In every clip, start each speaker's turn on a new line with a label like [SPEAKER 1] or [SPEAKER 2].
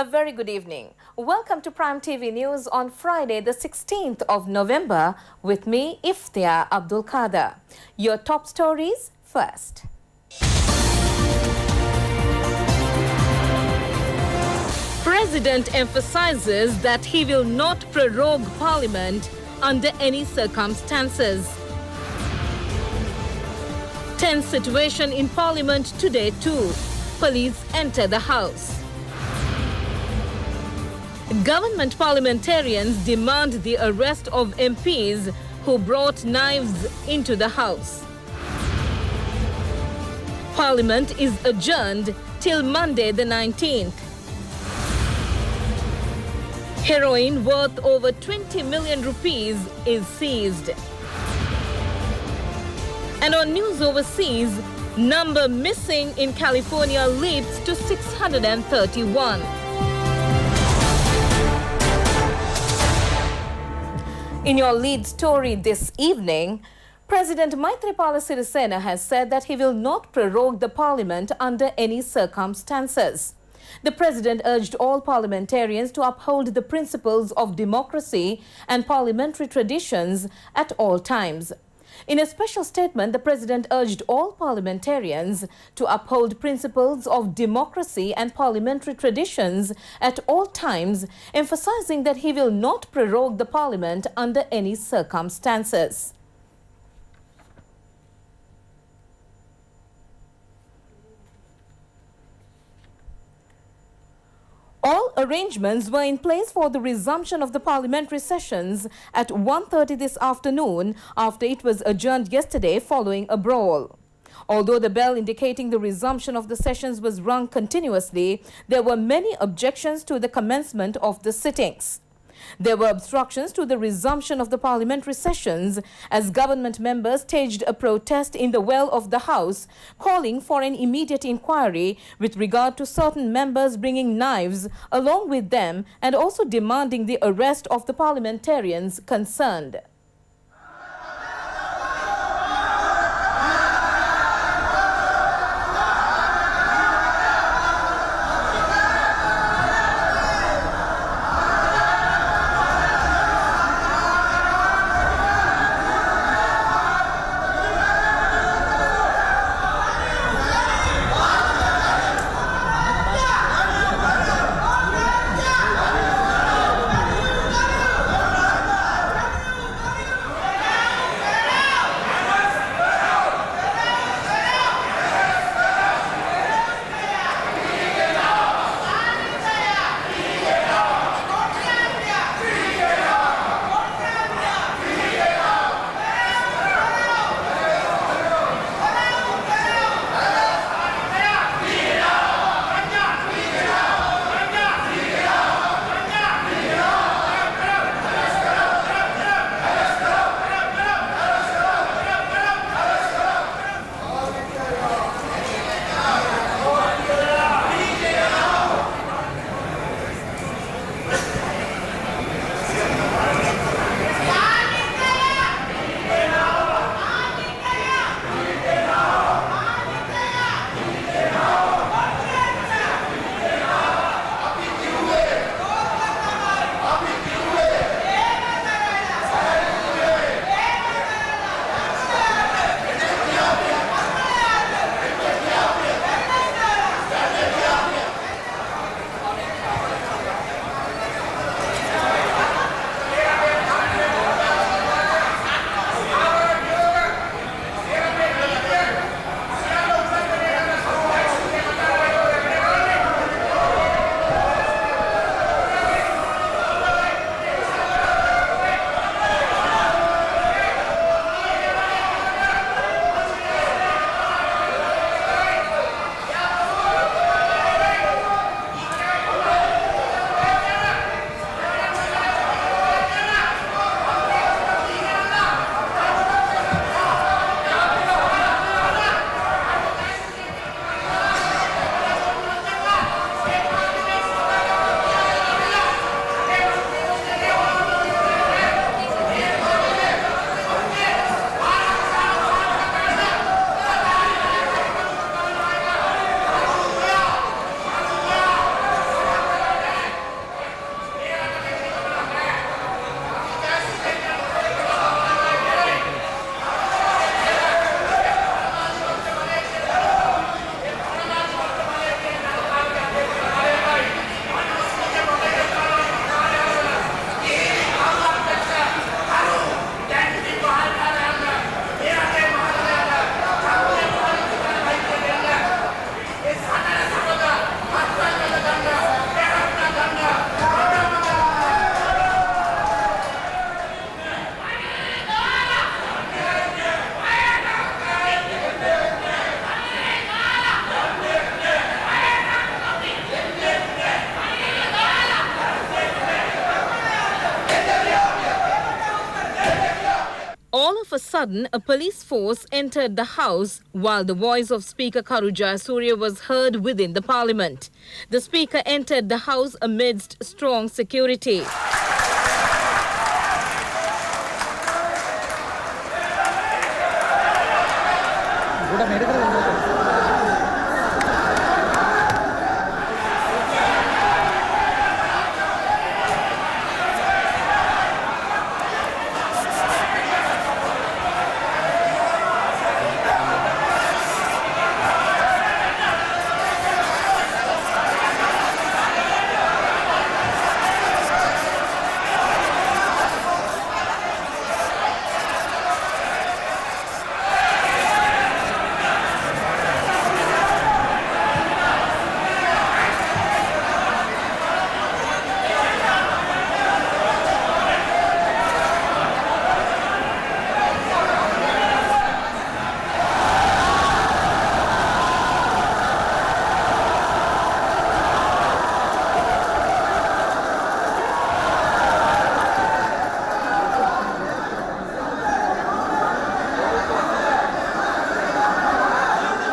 [SPEAKER 1] A very good evening. Welcome to Prime TV News on Friday, the 16th of November, with me, Iftia Abdul Qadir. Your top stories first. President emphasizes that he will not prorogue Parliament under any circumstances. Tense situation in Parliament today too. Police enter the House. Government parliamentarians demand the arrest of MPs who brought knives into the House. Parliament is adjourned till Monday the 19th. Heroin worth over 20 million rupees is seized. And on news overseas, number missing in California leaps to 631. In your lead story this evening, President Maithripala Sirisena has said that he will not prorogue the parliament under any circumstances. The president urged all parliamentarians to uphold the principles of democracy and parliamentary traditions at all times. In a special statement, the president urged all parliamentarians to uphold principles of democracy and parliamentary traditions at all times, emphasizing that he will not prorogue the parliament under any circumstances. All arrangements were in place for the resumption of the parliamentary sessions at 1:30 this afternoon after it was adjourned yesterday following a brawl. Although the bell indicating the resumption of the sessions was rung continuously, there were many objections to the commencement of the sittings. There were obstructions to the resumption of the parliamentary sessions as government members staged a protest in the well of the House, calling for an immediate inquiry with regard to certain members bringing knives along with them and also demanding the arrest of the parliamentarians concerned. All of a sudden, a police force entered the house while the voice of Speaker Karu Jayasuriya was heard within the parliament. The speaker entered the house amidst strong security.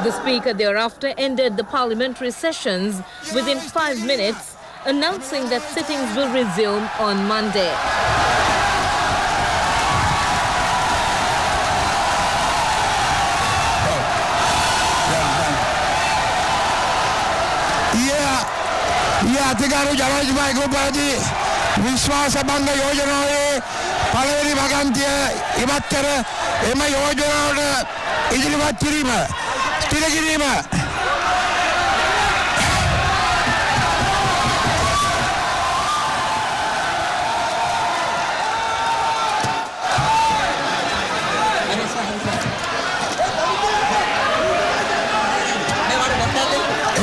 [SPEAKER 1] The speaker thereafter ended the parliamentary sessions within 5 minutes, announcing that sittings will resume on Monday.
[SPEAKER 2] අතිගරු ජනාධිපති ගෘහපති විශ්වාස භංග යෝජනාවේ පළවෙනි වගන්තිය ඉවත් කර එම යෝජනාවට ඉදිරිපත් කිරීම ස්ථිර කිරීම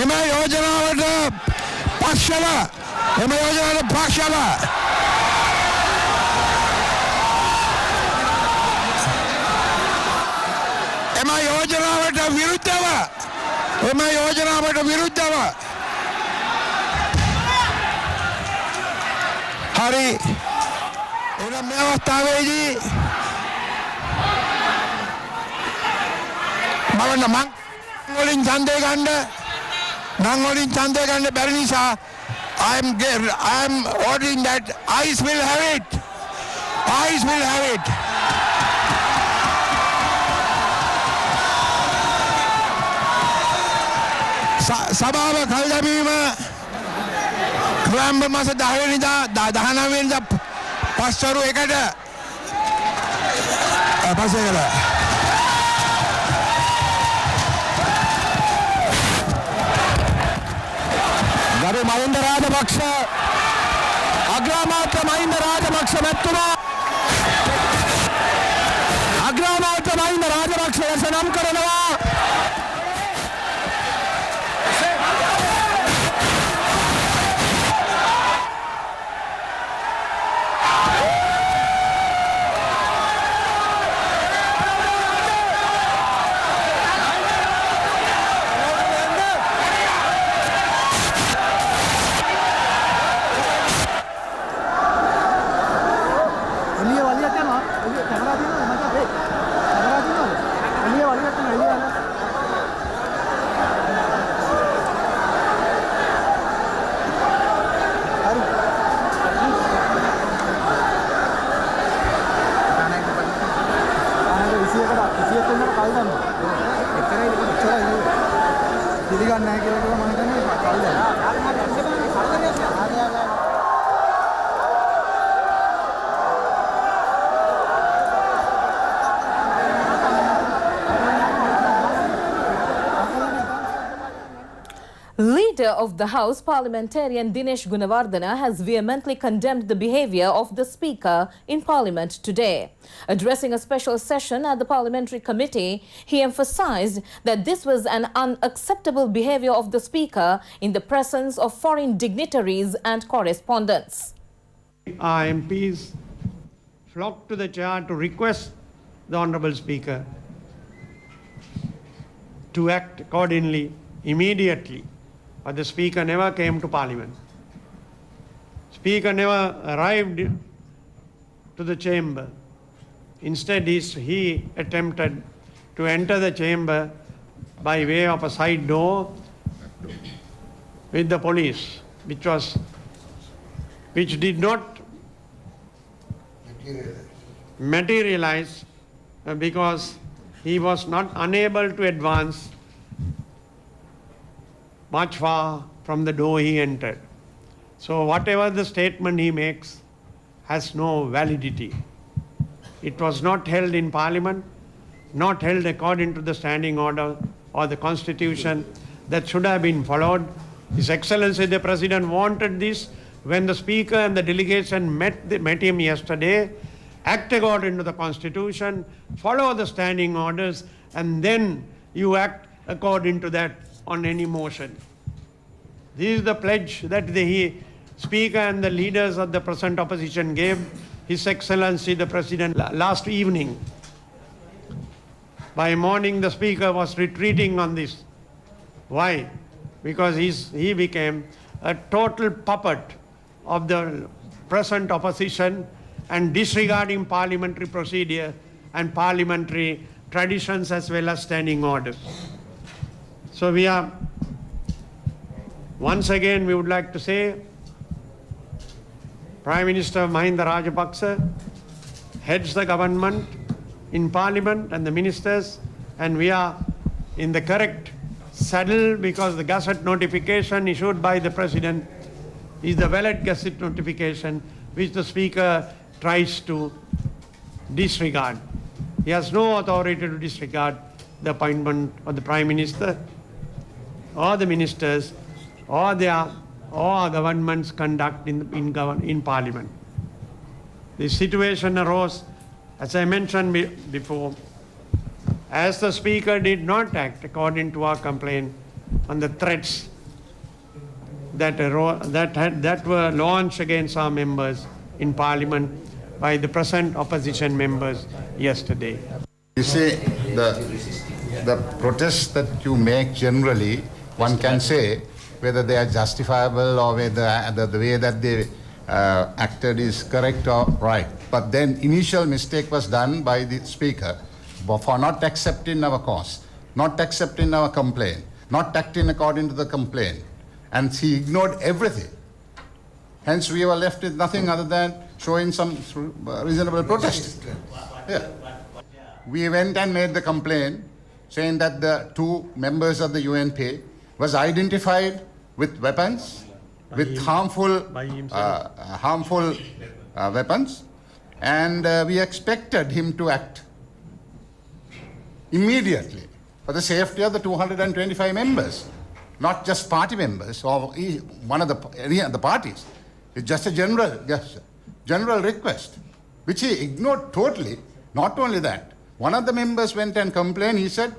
[SPEAKER 2] එම යෝජනාවට පක්ෂව එම යෝජනාවට පක්ෂව එම යෝජනාවට විරුද්ධව හරි එනම් මේ අවස්ථාවේදී මම වලින් ඡන්දය ගන්න බැරි නිසා I am ordering that ICE will have it. සභාව කල් දැමීම නොවැම්බර් මාස 10 වෙනිදා 19 වෙනිදා පස්වරු 1ට ගරු මහින්ද රාජපක්ෂ අග්‍රාමාත්‍ය මහින්ද රාජපක්ෂ මැතිතුමා අග්‍රාමාත්‍ය මහින්ද රාජපක්ෂ ලෙස නම් කරනවා
[SPEAKER 1] Leader of the House parliamentarian Dinesh Gunawardena has vehemently condemned the behaviour of the Speaker in Parliament today. Addressing a special session at the Parliamentary Committee, he emphasised that this was an unacceptable behaviour of the Speaker in the presence of foreign dignitaries and correspondents.
[SPEAKER 3] Our MPs flocked to the chair to request the Honourable Speaker to act accordingly immediately. But the Speaker never came to Parliament. Speaker never arrived to the chamber. Instead, he attempted to enter the chamber by way of a side door with the police, which did not materialize because he was not unable to advance much far from the door he entered. So whatever the statement he makes has no validity. It was not held in Parliament, not held according to the standing order or the constitution that should have been followed. His Excellency the President wanted this when the Speaker and the delegation met him yesterday. Act according to the constitution, follow the standing orders, and then you act according to that on any motion. This is the pledge that the Speaker and the leaders of the present opposition gave His Excellency the President last evening. By morning, the Speaker was retreating on this. Why? Because he became a total puppet of the present opposition and disregarding parliamentary procedure and parliamentary traditions as well as standing orders. So once again we would like to say, Prime Minister Mahinda Rajapaksa heads the government in Parliament and the ministers, and we are in the correct saddle because the Gazette notification issued by the President is the valid Gazette notification which the Speaker tries to disregard. He has no authority to disregard the appointment of the Prime Minister or the ministers or our government's conduct in Parliament. This situation arose, as I mentioned before, as the Speaker did not act according to our complaint on the threats that were launched against our members in Parliament by the present opposition members yesterday.
[SPEAKER 4] You see, the protests that you make generally, one can say whether they are justifiable or whether the way that they acted is correct or right. But then initial mistake was done by the Speaker for not accepting our cause, not accepting our complaint, not acting according to the complaint. And he ignored everything. Hence we were left with nothing other than showing some reasonable protest. Yeah. We went and made the complaint saying that the two members of the UNP was identified with weapons, with harmful weapons, and we expected him to act immediately for the safety of the 225 members, not just party members or any of the parties. It's just a general request, which he ignored totally. Not only that, one of the members went and complained. He said,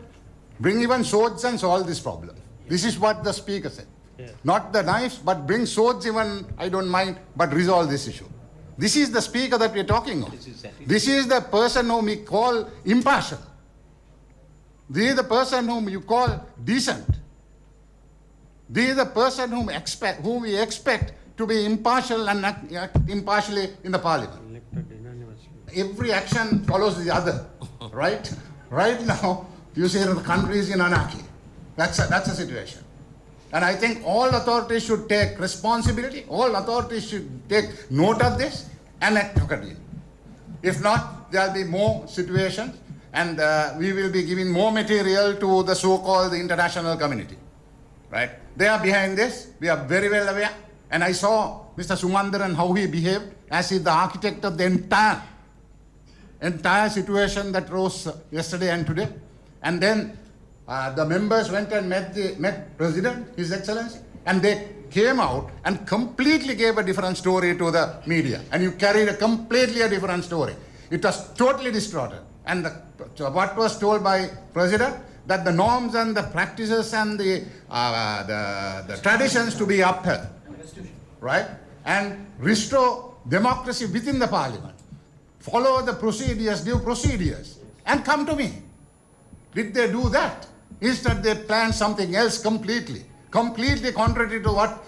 [SPEAKER 4] bring even swords and solve this problem. This is what the Speaker said. Yeah. Not the knives, but bring swords even, I don't mind, but resolve this issue. This is the Speaker that we're talking of. This is the person whom we call impartial. This is the person whom you call decent. This is the person whom we expect to be impartial and act impartially in the Parliament. Every action follows the other, right? Right now, you say that the country is in anarchy. That's a situation. And I think all authorities should take responsibility. All authorities should take note of this and act accordingly. If not, there will be more situations, and we will be giving more material to the so-called international community. Right? They are behind this. We are very well aware. And I saw Mr. Sumandaran, how he behaved as if the architect of the entire situation that rose yesterday and today. And then the members went and met President, His Excellency, and they came out and completely gave a different story to the media. And you carried a completely different story. It was totally distorted. And what was told by President, that the norms and the practices and the traditions to be upheld, right? And restore democracy within the Parliament. Follow the procedures, due procedures, and come to me. Did they do that? Instead, they planned something else completely contrary to what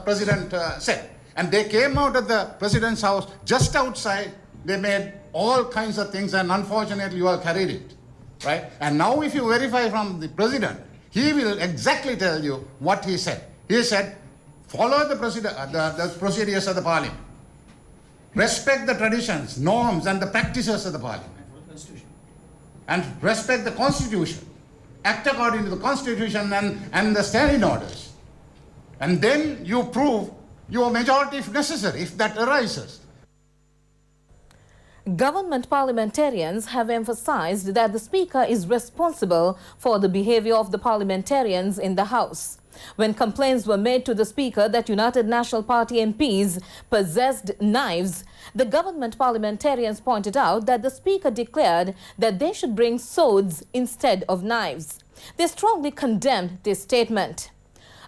[SPEAKER 4] President said. And they came out of the President's house, just outside, they made all kinds of things, and unfortunately you have carried it, right? And now if you verify from the president, he will exactly tell you what he said. He said, follow the procedures of the parliament. Respect the traditions, norms, and the practices of the parliament. And respect the constitution. Act according to the constitution and the standing orders. And then you prove your majority if necessary, if that arises.
[SPEAKER 1] Government parliamentarians have emphasized that the Speaker is responsible for the behavior of the parliamentarians in the House. When complaints were made to the Speaker that United National Party MPs possessed knives, the government parliamentarians pointed out that the Speaker declared that they should bring swords instead of knives. They strongly condemned this statement.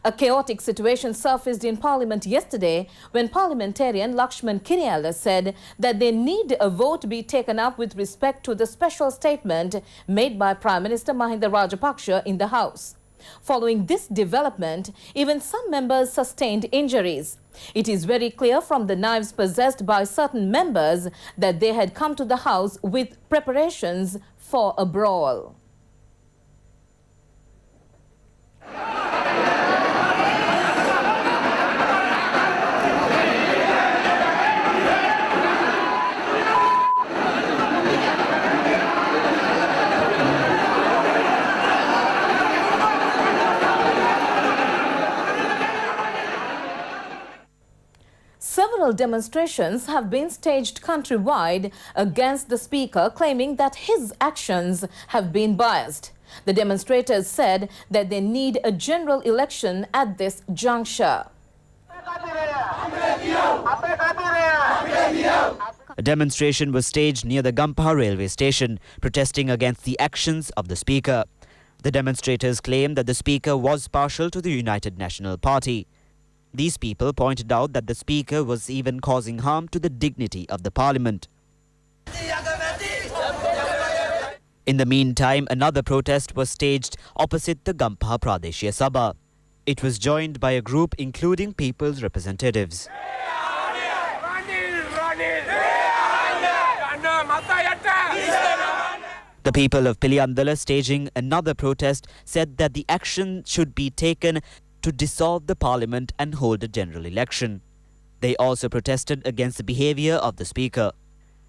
[SPEAKER 1] A chaotic situation surfaced in Parliament yesterday when parliamentarian Lakshman Kiriyala said that they need a vote be taken up with respect to the special statement made by Prime Minister Mahinda Rajapaksa in the House. Following this development, even some members sustained injuries. It is very clear from the knives possessed by certain members that they had come to the House with preparations for a brawl. Several demonstrations have been staged countrywide against the Speaker, claiming that his actions have been biased. The demonstrators said that they need a general election at this juncture.
[SPEAKER 5] A demonstration was staged near the Gampaha railway station, protesting against the actions of the Speaker. The demonstrators claimed that the Speaker was partial to the United National Party. These people pointed out that the Speaker was even causing harm to the dignity of the Parliament. In the meantime, another protest was staged opposite the Gampaha Pradeshya Sabha. It was joined by a group including people's representatives. The people of Piliyandala, staging another protest, said that the action should be taken to dissolve the parliament and hold a general election. They also protested against the behavior of the Speaker.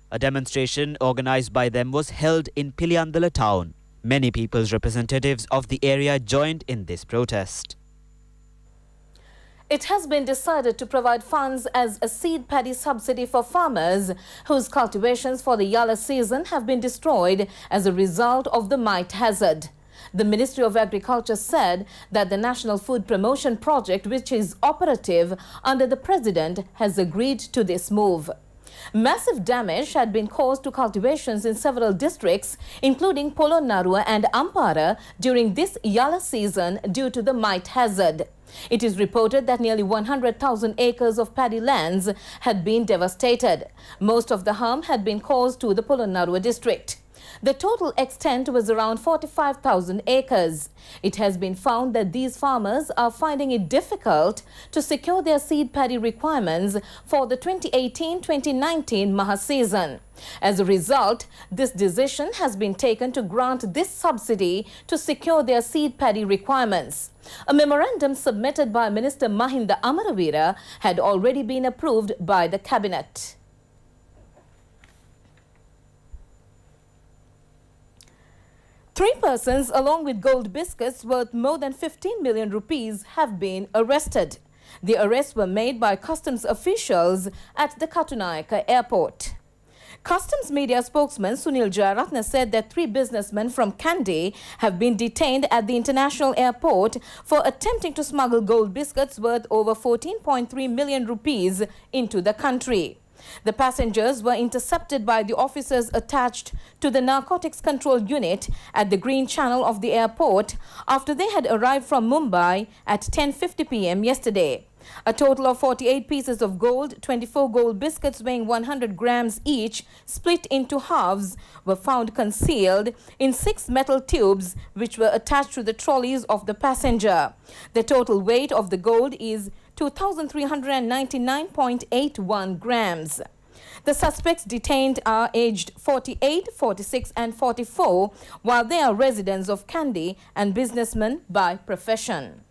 [SPEAKER 5] A demonstration organized by them was held in Piliyandala town. Many people's representatives of the area joined in this protest.
[SPEAKER 1] It has been decided to provide funds as a seed paddy subsidy for farmers whose cultivations for the Yalla season have been destroyed as a result of the mite hazard. The Ministry of Agriculture said that the National Food Promotion Project, which is operative under the President, has agreed to this move. Massive damage had been caused to cultivations in several districts, including Polonnaruwa and Ampara, during this Yalla season due to the mite hazard. It is reported that nearly 100,000 acres of paddy lands had been devastated. Most of the harm had been caused to the Polonnaruwa district. The total extent was around 45,000 acres. It has been found that these farmers are finding it difficult to secure their seed paddy requirements for the 2018-2019 Maha season. As a result, this decision has been taken to grant this subsidy to secure their seed paddy requirements. A memorandum submitted by Minister Mahinda Amaravira had already been approved by the Cabinet. Three persons along with gold biscuits worth more than 15 million rupees have been arrested. The arrests were made by customs officials at the Katunayaka airport. Customs media spokesman Sunil Jayaratne said that three businessmen from Kandy have been detained at the international airport for attempting to smuggle gold biscuits worth over 14.3 million rupees into the country. The passengers were intercepted by the officers attached to the Narcotics Control Unit at the Green Channel of the airport after they had arrived from Mumbai at 10:50 p.m. yesterday. A total of 48 pieces of gold, 24 gold biscuits weighing 100 grams each, split into halves, were found concealed in 6 metal tubes which were attached to the trolleys of the passenger. The total weight of the gold is 2,399.81 grams. The suspects detained are aged 48, 46 and 44, while they are residents of Kandy and businessmen by profession.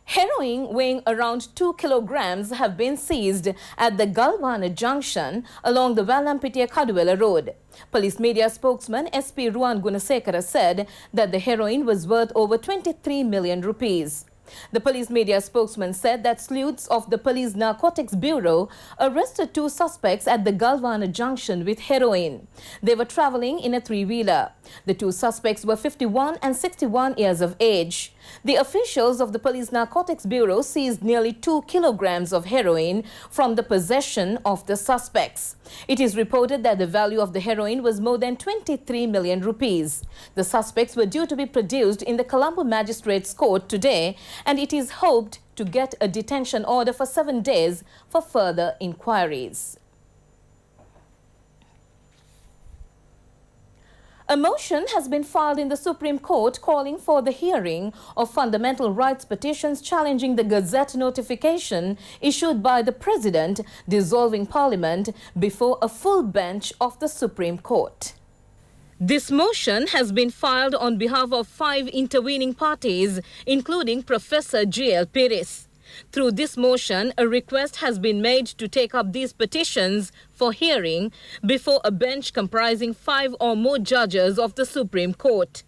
[SPEAKER 1] Heroin weighing around 2 kilograms have been seized at the Galwana junction along the Vallampitiya-Kaduwela road. Police media spokesman SP Ruwan Gunasekara said that the heroin was worth over 23 million rupees. The police media spokesman said that sleuths of the Police Narcotics Bureau arrested 2 suspects at the Galwana junction with heroin. They were traveling in a 3-wheeler. The 2 suspects were 51 and 61 years of age. The officials of the Police Narcotics Bureau seized nearly 2 kilograms of heroin from the possession of the suspects. It is reported that the value of the heroin was more than 23 million rupees. The suspects were due to be produced in the Colombo Magistrates Court today, and it is hoped to get a detention order for 7 days for further inquiries. A motion has been filed in the Supreme Court calling for the hearing of fundamental rights petitions challenging the Gazette notification issued by the President dissolving Parliament before a full bench of the Supreme Court. This motion has been filed on behalf of 5 intervening parties, including Professor G.L. Pires. Through this motion, a request has been made to take up these petitions for hearing before a bench comprising 5 or more judges of the Supreme Court.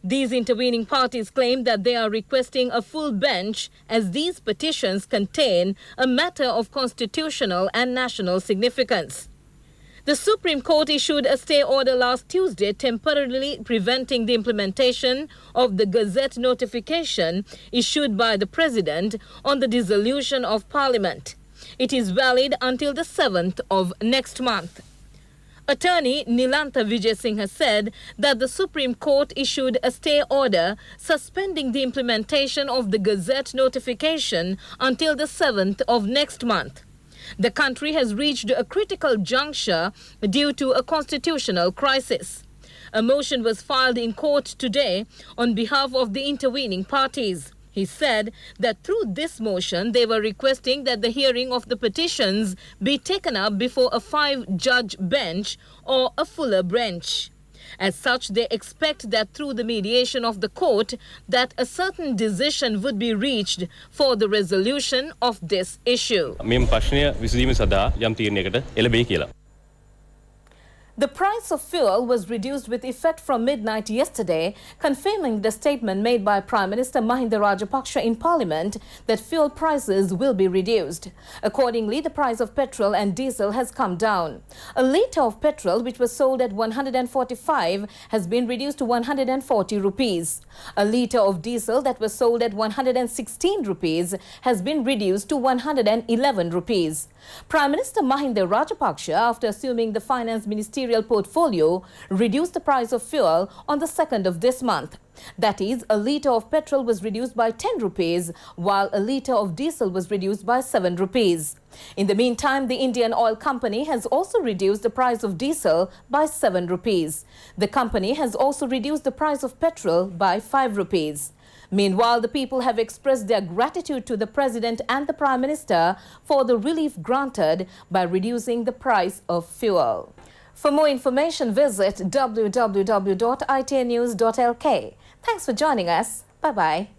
[SPEAKER 1] These intervening parties claim that they are requesting a full bench as these petitions contain a matter of constitutional and national significance. The Supreme Court issued a stay order last Tuesday temporarily preventing the implementation of the Gazette notification issued by the President on the dissolution of Parliament. It is valid until the 7th of next month. Attorney Nilantha Vijayasinghe said that the Supreme Court issued a stay order suspending the implementation of the Gazette notification until the 7th of next month. The country has reached a critical juncture due to a constitutional crisis. A motion was filed in court today on behalf of the intervening parties. He said that through this motion, they were requesting that the hearing of the petitions be taken up before a 5-judge bench or a fuller bench. As such, they expect that through the mediation of the court, that a certain decision would be reached for the resolution of this issue. The price of fuel was reduced with effect from midnight yesterday, confirming the statement made by Prime Minister Mahinda Rajapaksa in Parliament that fuel prices will be reduced. Accordingly, the price of petrol and diesel has come down. A litre of petrol, which was sold at 145, has been reduced to 140 rupees. A litre of diesel that was sold at 116 rupees has been reduced to 111 rupees. Prime Minister Mahinda Rajapaksa, after assuming the finance ministerial portfolio, reduced the price of fuel on the 2nd of this month. That is, a litre of petrol was reduced by 10 rupees, while a litre of diesel was reduced by 7 rupees. In the meantime, the Indian Oil Company has also reduced the price of diesel by 7 rupees. The company has also reduced the price of petrol by 5 rupees. Meanwhile, the people have expressed their gratitude to the President and the Prime Minister for the relief granted by reducing the price of fuel. For more information, visit www.itnews.lk. Thanks for joining us. Bye-bye.